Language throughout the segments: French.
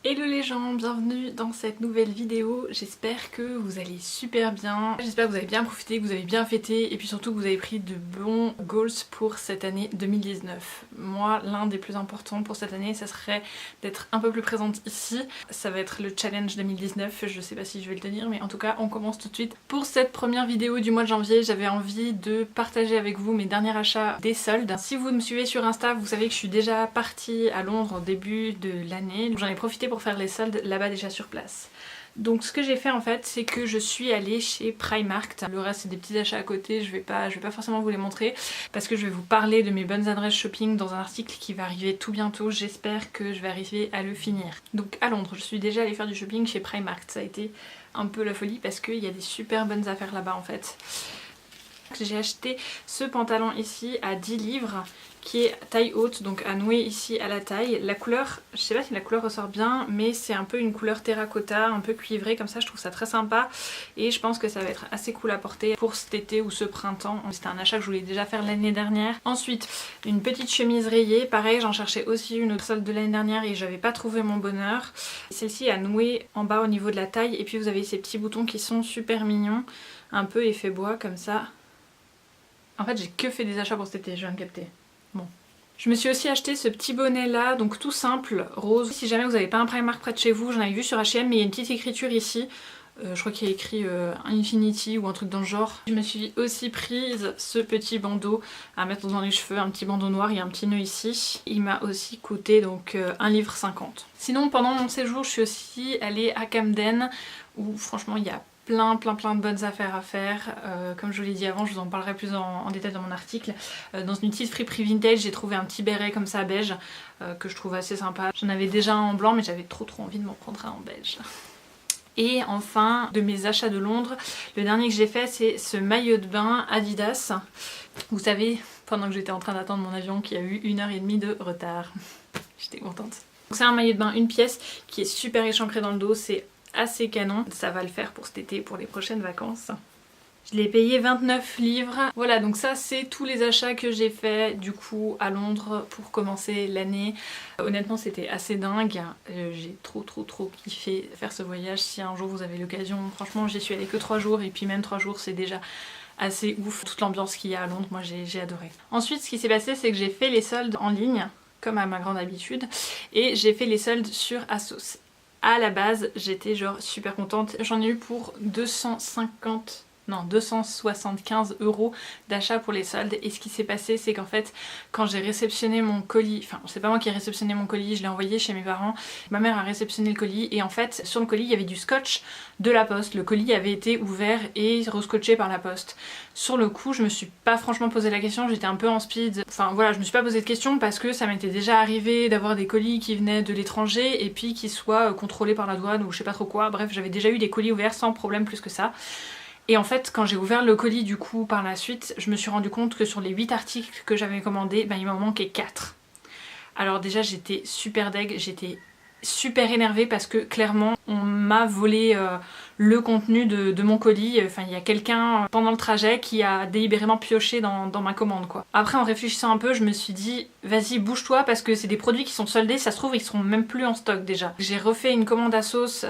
Hello les gens, bienvenue dans cette nouvelle vidéo, j'espère que vous allez super bien, j'espère que vous avez bien profité, que vous avez bien fêté et puis surtout que vous avez pris de bons goals pour cette année 2019. Moi, l'un des plus importants pour cette année, ça serait d'être un peu plus présente ici. Ça va être le challenge 2019, je sais pas si je vais le tenir, mais en tout cas on commence tout de suite. Pour cette première vidéo du mois de janvier, j'avais envie de partager avec vous mes derniers achats des soldes. Si vous me suivez sur Insta, vous savez que je suis déjà partie à Londres au début de l'année, j'en ai profité pour faire les soldes là-bas déjà sur place. Donc ce que j'ai fait en fait, c'est que je suis allée chez Primark. Le reste c'est des petits achats à côté, je vais pas forcément vous les montrer parce que je vais vous parler de mes bonnes adresses shopping dans un article qui va arriver tout bientôt. J'espère que je vais arriver à le finir. Donc à Londres, je suis déjà allée faire du shopping chez Primark. Ça a été un peu la folie parce qu'il y a des super bonnes affaires là-bas en fait. J'ai acheté ce pantalon ici à 10 livres qui est taille haute, donc à nouer ici à la taille. La couleur, je sais pas si la couleur ressort bien, mais c'est un peu une couleur terracotta, un peu cuivré comme ça, je trouve ça très sympa et je pense que ça va être assez cool à porter pour cet été ou ce printemps. C'était un achat que je voulais déjà faire l'année dernière. Ensuite, une petite chemise rayée, pareil j'en cherchais aussi une autre solde de l'année dernière et j'avais pas trouvé mon bonheur. Celle-ci à nouer en bas au niveau de la taille et puis vous avez ces petits boutons qui sont super mignons, un peu effet bois comme ça. En fait j'ai que fait des achats pour cet été, je viens de capter. Bon. Je me suis aussi acheté ce petit bonnet là, donc tout simple, rose. Si jamais vous n'avez pas un Primark près de chez vous, j'en avais vu sur H&M mais il y a une petite écriture ici. Je crois qu'il y a écrit Infinity ou un truc dans le genre. Je me suis aussi prise ce petit bandeau à mettre dans les cheveux, un petit bandeau noir, il y a un petit nœud ici. Il m'a aussi coûté donc 1,50 $. Sinon pendant mon séjour je suis aussi allée à Camden où franchement il y a plein de bonnes affaires à faire. Comme je vous l'ai dit avant, je vous en parlerai plus en détail dans mon article. Dans une petite friperie vintage, j'ai trouvé un petit béret comme ça beige que je trouve assez sympa. J'en avais déjà un en blanc mais j'avais trop envie de m'en prendre un en beige. Et enfin, de mes achats de Londres, le dernier que j'ai fait c'est ce maillot de bain Adidas. Vous savez, pendant que j'étais en train d'attendre mon avion qui a eu 1h30 de retard. J'étais contente. C'est un maillot de bain une pièce qui est super échancré dans le dos, c'est assez canon, ça va le faire pour cet été, pour les prochaines vacances. Je l'ai payé 29 livres. Voilà, donc ça c'est tous les achats que j'ai fait du coup à Londres pour commencer l'année. Honnêtement c'était assez dingue, j'ai trop kiffé faire ce voyage. Si un jour vous avez l'occasion, franchement j'y suis allée que 3 jours et puis même 3 jours c'est déjà assez ouf. Toute l'ambiance qu'il y a à Londres, moi j'ai adoré. Ensuite ce qui s'est passé c'est que j'ai fait les soldes en ligne, comme à ma grande habitude, et j'ai fait les soldes sur ASOS. À la base, j'étais genre super contente. J'en ai eu pour 275 € d'achat pour les soldes. Et ce qui s'est passé, c'est qu'en fait, quand j'ai réceptionné mon colis, enfin c'est pas moi qui ai réceptionné mon colis, je l'ai envoyé chez mes parents. Ma mère a réceptionné le colis et en fait, sur le colis, il y avait du scotch de la poste. Le colis avait été ouvert et rescotché par la poste. Sur le coup, je me suis pas franchement posé la question, j'étais un peu en speed. Enfin voilà, je me suis pas posé de question parce que ça m'était déjà arrivé d'avoir des colis qui venaient de l'étranger et puis qui soient contrôlés par la douane ou je sais pas trop quoi. Bref, j'avais déjà eu des colis ouverts sans problème plus que ça. Et en fait, quand j'ai ouvert le colis du coup par la suite, je me suis rendu compte que sur les 8 articles que j'avais commandés, ben, il m'en manquait 4. Alors déjà j'étais super deg, j'étais super énervée parce que clairement on m'a volé le contenu de mon colis. Enfin il y a quelqu'un pendant le trajet qui a délibérément pioché dans ma commande quoi. Après en réfléchissant un peu je me suis dit vas-y bouge-toi parce que c'est des produits qui sont soldés, ça se trouve ils seront même plus en stock déjà. J'ai refait une commande ASOS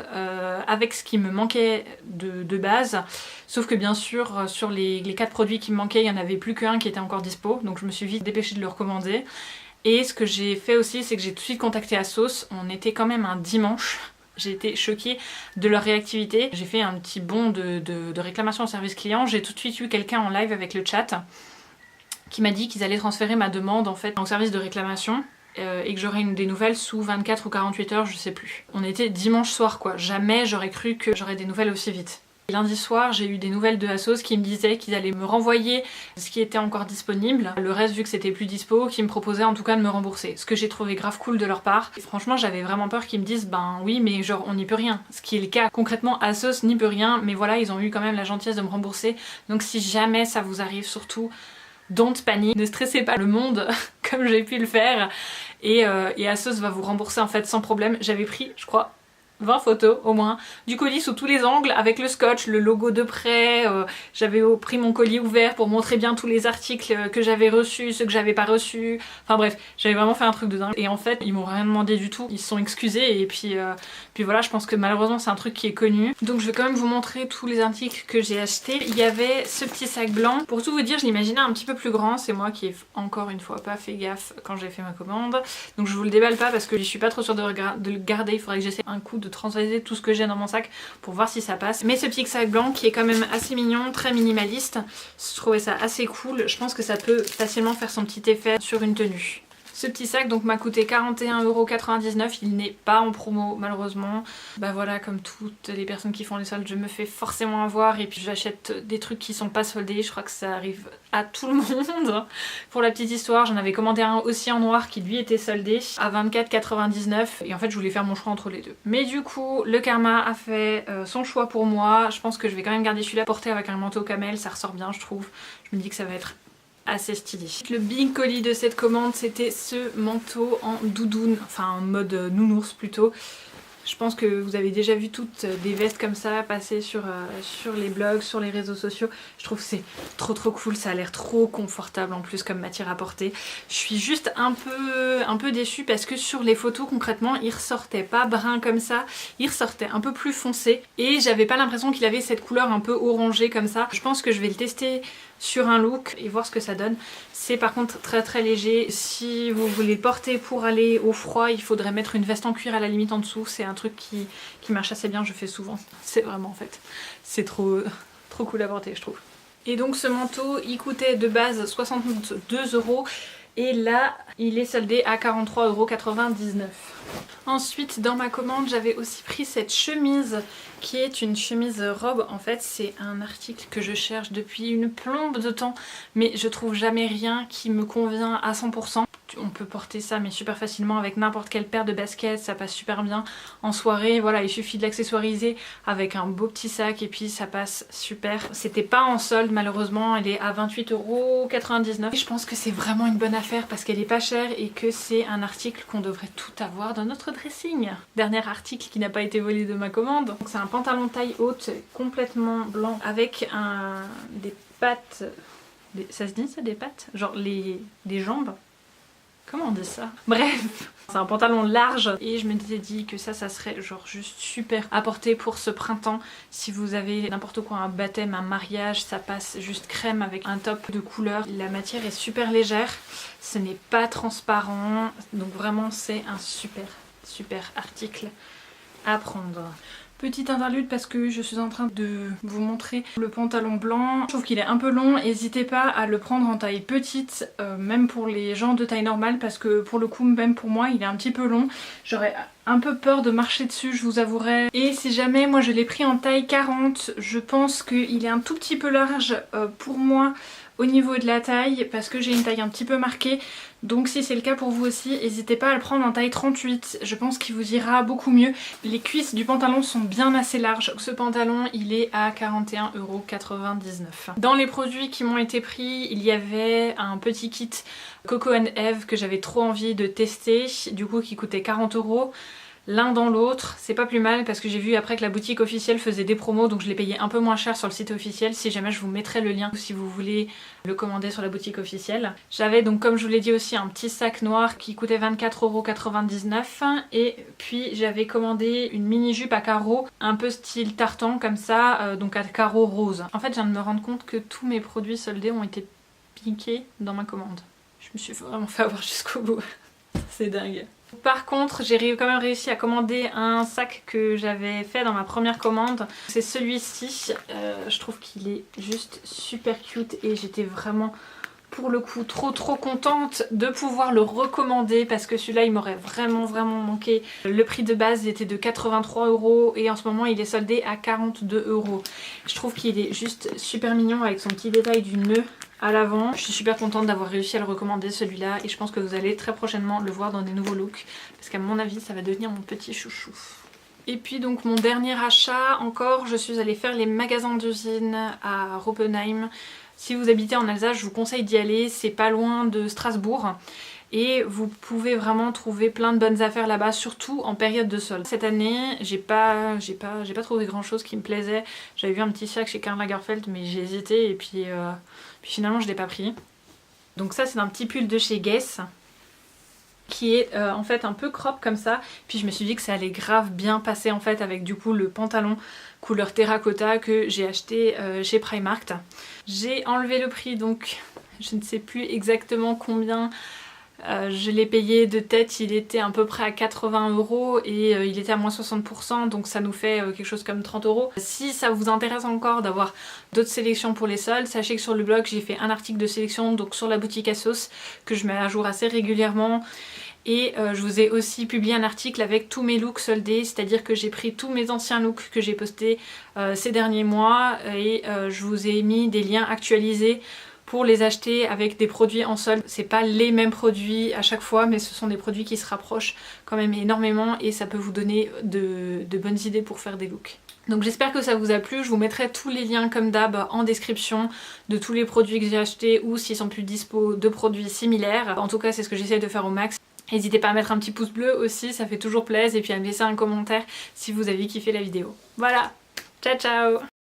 avec ce qui me manquait de base, sauf que bien sûr sur les 4 produits qui me manquaient il n'y en avait plus qu'un qui était encore dispo, donc je me suis vite dépêchée de le recommander. Et ce que j'ai fait aussi, c'est que j'ai tout de suite contacté ASOS. On était quand même un dimanche. J'ai été choquée de leur réactivité. J'ai fait un petit bond de réclamation au service client. J'ai tout de suite eu quelqu'un en live avec le chat qui m'a dit qu'ils allaient transférer ma demande en fait au service de réclamation et que j'aurais des nouvelles sous 24 ou 48 heures, je sais plus. On était dimanche soir quoi. Jamais j'aurais cru que j'aurais des nouvelles aussi vite. Lundi soir, j'ai eu des nouvelles de ASOS qui me disaient qu'ils allaient me renvoyer ce qui était encore disponible. Le reste, vu que c'était plus dispo, qui me proposaient en tout cas de me rembourser. Ce que j'ai trouvé grave cool de leur part. Et franchement, j'avais vraiment peur qu'ils me disent ben oui, mais genre on n'y peut rien. Ce qui est le cas. Concrètement, ASOS n'y peut rien, mais voilà, ils ont eu quand même la gentillesse de me rembourser. Donc si jamais ça vous arrive, surtout, don't panic. Ne stressez pas le monde comme j'ai pu le faire. Et ASOS va vous rembourser en fait sans problème. J'avais pris, je crois, 20 photos au moins du colis sous tous les angles avec le scotch, le logo de près, j'avais pris mon colis ouvert pour montrer bien tous les articles que j'avais reçus, ceux que j'avais pas reçus, enfin bref, j'avais vraiment fait un truc de dingue et en fait ils m'ont rien demandé du tout, ils se sont excusés et puis voilà, je pense que malheureusement c'est un truc qui est connu. Donc je vais quand même vous montrer tous les articles que j'ai achetés. Il y avait ce petit sac blanc, pour tout vous dire je l'imaginais un petit peu plus grand, c'est moi qui ai encore une fois pas fait gaffe quand j'ai fait ma commande, donc je vous le déballe pas parce que je suis pas trop sûre de le garder, il faudrait que j'essaie un coup de transvaser tout ce que j'ai dans mon sac pour voir si ça passe. Mais ce petit sac blanc qui est quand même assez mignon, très minimaliste, je trouvais ça assez cool, je pense que ça peut facilement faire son petit effet sur une tenue. Ce petit sac donc m'a coûté 41,99 €, il n'est pas en promo malheureusement. Bah voilà, comme toutes les personnes qui font les soldes, je me fais forcément avoir et puis j'achète des trucs qui sont pas soldés, je crois que ça arrive à tout le monde. Pour la petite histoire, j'en avais commandé un aussi en noir qui lui était soldé à 24,99 € et en fait je voulais faire mon choix entre les deux. Mais du coup, le Karma a fait son choix pour moi, je pense que je vais quand même garder celui-là porté avec un manteau camel, ça ressort bien je trouve. Je me dis que ça va être assez stylé. Le big colis de cette commande c'était ce manteau en doudoune, enfin en mode nounours plutôt. Je pense que vous avez déjà vu toutes des vestes comme ça passer sur les blogs, sur les réseaux sociaux. Je trouve que c'est trop cool, ça a l'air trop confortable en plus comme matière à porter. Je suis juste un peu déçue parce que sur les photos concrètement il ressortait pas brun comme ça, il ressortait un peu plus foncé et j'avais pas l'impression qu'il avait cette couleur un peu orangée comme ça. Je pense que je vais le tester sur un look et voir ce que ça donne. C'est par contre très léger. Si vous voulez le porter pour aller au froid, il faudrait mettre une veste en cuir à la limite en dessous. C'est un truc qui marche assez bien, je fais souvent. C'est vraiment en fait, c'est trop cool à porter je trouve. Et donc ce manteau il coûtait de base 62 € et là il est soldé à 43,99 €. Ensuite dans ma commande j'avais aussi pris cette chemise qui est une chemise robe. En fait c'est un article que je cherche depuis une plombe de temps mais je trouve jamais rien qui me convient à 100%. On peut porter ça mais super facilement avec n'importe quelle paire de baskets, ça passe super bien en soirée, voilà il suffit de l'accessoiriser avec un beau petit sac et puis ça passe super. C'était pas en solde malheureusement, elle est à 28,99 €. Et je pense que c'est vraiment une bonne affaire parce qu'elle est pas chère et que c'est un article qu'on devrait tout avoir dans notre dressing. Dernier article qui n'a pas été volé de ma commande. C'est un pantalon taille haute complètement blanc avec des pattes, ça se dit ça des pattes? Genre des jambes? Comment on dit ça? Bref, c'est un pantalon large et je me dit que ça serait genre juste super à porter pour ce printemps. Si vous avez n'importe quoi, un baptême, un mariage, ça passe juste crème avec un top de couleur. La matière est super légère, ce n'est pas transparent, donc vraiment c'est un super article à prendre. Petite interlude parce que je suis en train de vous montrer le pantalon blanc. Je trouve qu'il est un peu long, n'hésitez pas à le prendre en taille petite, même pour les gens de taille normale parce que pour le coup même pour moi il est un petit peu long. J'aurais un peu peur de marcher dessus je vous avouerai. Et si jamais moi je l'ai pris en taille 40, je pense qu'il est un tout petit peu large pour moi au niveau de la taille parce que j'ai une taille un petit peu marquée. Donc si c'est le cas pour vous aussi, n'hésitez pas à le prendre en taille 38, je pense qu'il vous ira beaucoup mieux. Les cuisses du pantalon sont bien assez larges. Ce pantalon il est à 41,99 €. Dans les produits qui m'ont été pris, il y avait un petit kit Coco & Eve que j'avais trop envie de tester, du coup qui coûtait 40 €. L'un dans l'autre, c'est pas plus mal parce que j'ai vu après que la boutique officielle faisait des promos donc je l'ai payé un peu moins cher sur le site officiel. Si jamais je vous mettrai le lien si vous voulez le commander sur la boutique officielle. J'avais donc comme je vous l'ai dit aussi un petit sac noir qui coûtait 24,99 € et puis j'avais commandé une mini jupe à carreaux un peu style tartan comme ça, donc à carreaux roses. En fait je viens de me rendre compte que tous mes produits soldés ont été piqués dans ma commande. Je me suis vraiment fait avoir jusqu'au bout. C'est dingue. Par contre j'ai quand même réussi à commander un sac que j'avais fait dans ma première commande. C'est celui-ci, je trouve qu'il est juste super cute et j'étais vraiment pour le coup trop contente de pouvoir le recommander parce que celui-là il m'aurait vraiment manqué. Le prix de base était de 83 € et en ce moment il est soldé à 42 €. Je trouve qu'il est juste super mignon avec son petit détail du nœud à l'avant. Je suis super contente d'avoir réussi à le recommander celui-là et je pense que vous allez très prochainement le voir dans des nouveaux looks parce qu'à mon avis ça va devenir mon petit chouchou. Et puis donc mon dernier achat encore, je suis allée faire les magasins d'usine à Roppenheim. Si vous habitez en Alsace, je vous conseille d'y aller, c'est pas loin de Strasbourg. et vous pouvez vraiment trouver plein de bonnes affaires là-bas, surtout en période de solde. Cette année j'ai pas trouvé grand chose qui me plaisait. J'avais vu un petit sac chez Karl Lagerfeld mais j'ai hésité et puis finalement je l'ai pas pris. Donc ça c'est un petit pull de chez Guess qui est en fait un peu crop comme ça, puis je me suis dit que ça allait grave bien passer en fait avec du coup le pantalon couleur terracotta que j'ai acheté chez Primark. J'ai enlevé le prix, donc je ne sais plus exactement combien je l'ai payé de tête, il était à peu près à 80 € et il était à moins 60%, donc ça nous fait quelque chose comme 30 €. Si ça vous intéresse encore d'avoir d'autres sélections pour les soldes, sachez que sur le blog j'ai fait un article de sélection donc sur la boutique ASOS que je mets à jour assez régulièrement. Et je vous ai aussi publié un article avec tous mes looks soldés, c'est-à-dire que j'ai pris tous mes anciens looks que j'ai postés ces derniers mois et je vous ai mis des liens actualisés pour les acheter avec des produits en solde. C'est pas les mêmes produits à chaque fois, mais ce sont des produits qui se rapprochent quand même énormément et ça peut vous donner de bonnes idées pour faire des looks. Donc j'espère que ça vous a plu, je vous mettrai tous les liens comme d'hab en description de tous les produits que j'ai achetés ou s'ils sont plus dispo de produits similaires. En tout cas c'est ce que j'essaie de faire au max. N'hésitez pas à mettre un petit pouce bleu aussi, ça fait toujours plaisir, et puis à me laisser un commentaire si vous avez kiffé la vidéo. Voilà, ciao ciao!